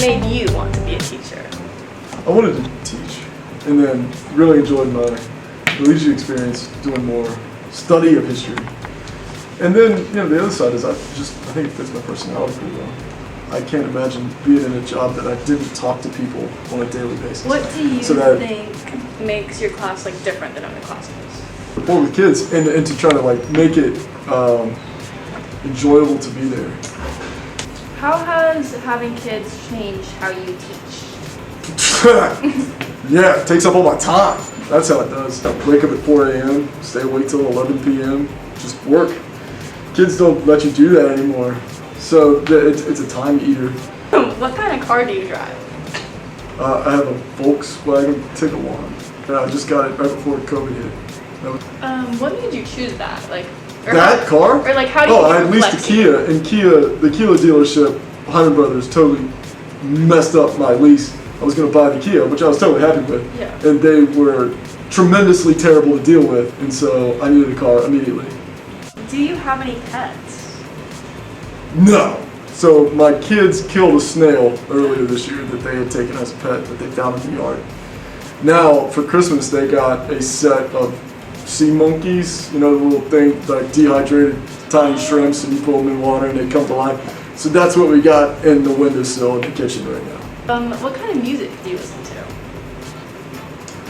made you want to be a teacher? I wanted to teach, and then really enjoyed my collegiate experience doing more study of history. And then, the other side is I think it fits my personality pretty well. I can't imagine being in a job that I didn't talk to people on a daily basis. What do you think makes your class different than other classes? Rapport with kids and to try to make it enjoyable to be there. How has having kids changed how you teach? Yeah, it takes up all my time. That's how it does. I wake up at 4 a.m., stay awake till 11 p.m., just work. Kids don't let you do that anymore. So it's a time eater. What kind of car do you drive? I have a Volkswagen Tiguan, and I just got it right before COVID hit. What made you choose that? That car? Or how do you I had leased a Kia, and the Kia dealership, Hyman Brothers, totally messed up my lease. I was going to buy the Kia, which I was totally happy with, and they were tremendously terrible to deal with, and so I needed a car immediately. Do you have any pets? No. So my kids killed a snail earlier this year that they had taken as a pet that they found in the yard. Now, for Christmas, they got a set of sea monkeys, the little thing, dehydrated tiny shrimps, and you put them in water and they come to life. So that's what we got in the windowsill in the kitchen right now. What kind of music do you listen to?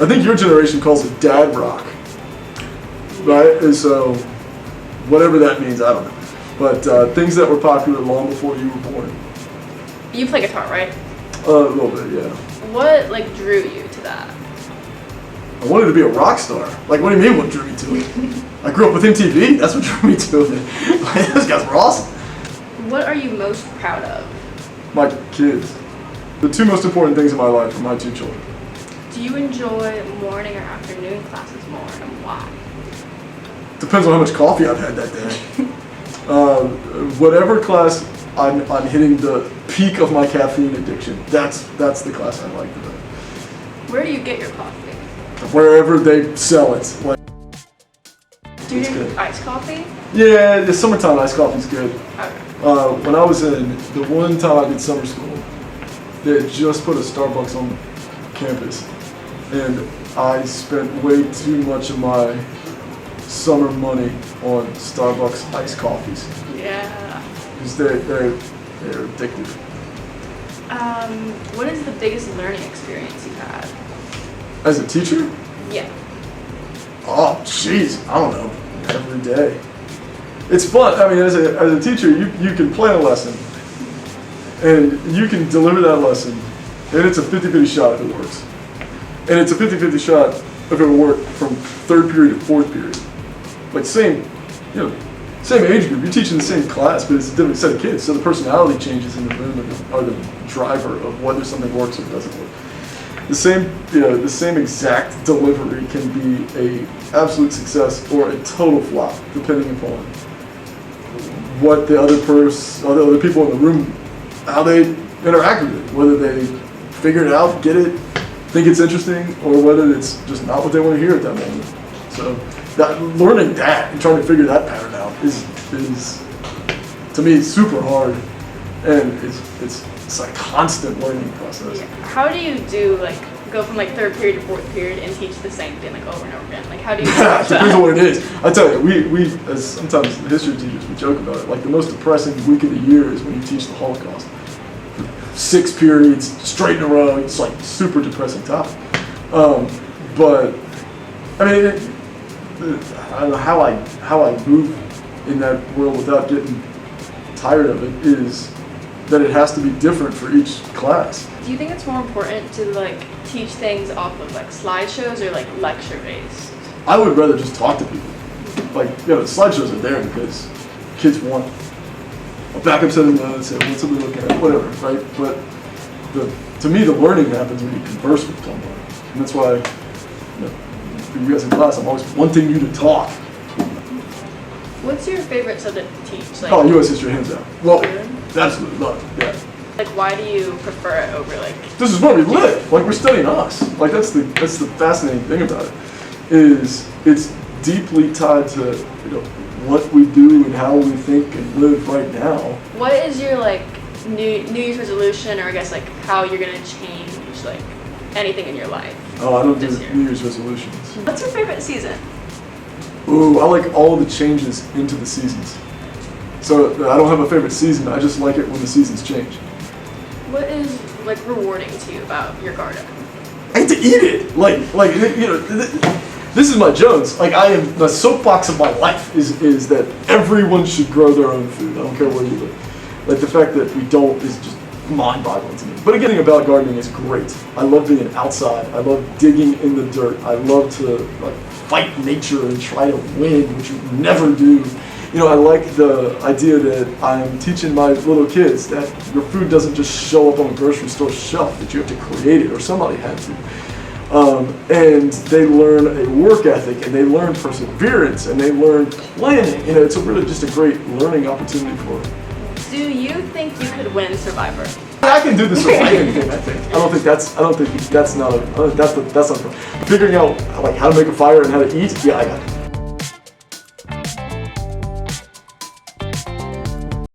I think your generation calls it dad rock, right? And so, whatever that means, I don't know. But things that were popular long before you were born. You play guitar, right? A little bit, yeah. What drew you to that? I wanted to be a rock star. What do you mean what drew me to it? I grew up with MTV, that's what drew me to it. Those guys were awesome. What are you most proud of? My kids. The two most important things in my life are my two children. Do you enjoy morning or afternoon classes more, and why? Depends on how much coffee I've had that day. Whatever class I'm hitting the peak of my caffeine addiction, that's the class I like the best. Where do you get your coffee? Wherever they sell it. Do you drink iced coffee? Yeah, the summertime iced coffee's good. Okay. When I was in, the one time I did summer school, they had just put a Starbucks on campus, and I spent way too much of my summer money on Starbucks iced coffees. Yeah. Because they're addictive. What is the biggest learning experience you've had? As a teacher? Yeah. Oh, jeez, I don't know. Every day. It's fun. I mean, as a teacher, you can plan a lesson, and you can deliver that lesson, and it's a 50-50 shot if it works. And it's a 50-50 shot if it will work from third period to fourth period. Same age group. You're teaching the same class, but it's a different set of kids. So the personality changes in the room are the driver of whether something works or doesn't work. The same exact delivery can be a absolute success or a total flop, depending upon what the other people in the room, how they interact with it, whether they figure it out, get it, think it's interesting, or whether it's just not what they want to hear at that moment. So learning that and trying to figure that pattern out is to me super hard, and it's a constant learning process. Yeah. How do you go from third period to fourth period and teach the same thing over and over again? How do you do that? Depends on what it is. I tell you, we as sometimes history teachers, we joke about it. The most depressing week of the year is when you teach the Holocaust. 6 periods straight in a row. It's super depressing topic. But I mean, I don't know how I move in that world without getting tired of it is that it has to be different for each class. Do you think it's more important to teach things off of slideshows or lecture based? I would rather just talk to people. The slideshows are there because kids want a backup set of notes and what's somebody looking at, whatever, right? But to me, the learning happens when you converse with someone, and that's why for you guys in class, I'm always wanting you to talk. What's your favorite subject to teach? U.S. history, hands down. Well, absolutely love it. Yeah. Why do you prefer it over This is where we live. We're studying us. That's the fascinating thing about it. Is it's deeply tied to what we do and how we think and live right now. What is your New Year's resolution, or I guess like how you're gonna change like anything in your life? Oh, I don't do This year. New Year's resolutions. What's your favorite season? Ooh, I like all of the changes into the seasons. So I don't have a favorite season. I just like it when the seasons change. What is like rewarding to you about your garden? I get to eat it. Like you know, this is my Jones. Like I am the soapbox of my life is that everyone should grow their own food. I don't care where you live. Like the fact that we don't is just mind-boggling to me. But getting about gardening is great. I love being outside. I love digging in the dirt. I love to like fight nature and try to win, which you never do. You know, I like the idea that I'm teaching my little kids that your food doesn't just show up on a grocery store shelf, that you have to create it, or somebody had to. And they learn a work ethic, and they learn perseverance, and they learn planning. You know, it's really just a great learning opportunity for them. Do you think you could win Survivor? I can do the surviving thing. I think. I don't think that's not. That's not. Figuring out like how to make a fire and how to eat. Yeah, I got it.